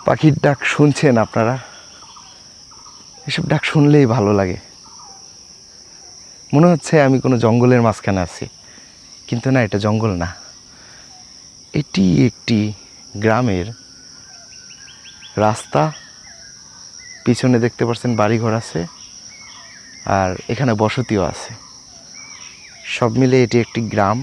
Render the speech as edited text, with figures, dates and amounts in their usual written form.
পাখির ডাক শুনছেন আপনারা? এসব ডাক শুনলেই ভালো লাগে। মনে হচ্ছে আমি কোনো জঙ্গলের মাঝখানে আছি, কিন্তু না, এটা জঙ্গল না, এটি একটি গ্রামের রাস্তা। পিছনে দেখতে পাচ্ছেন বাড়িঘর আছে, আর এখানে বসতিও আছে। সব মিলে এটি একটি গ্রাম।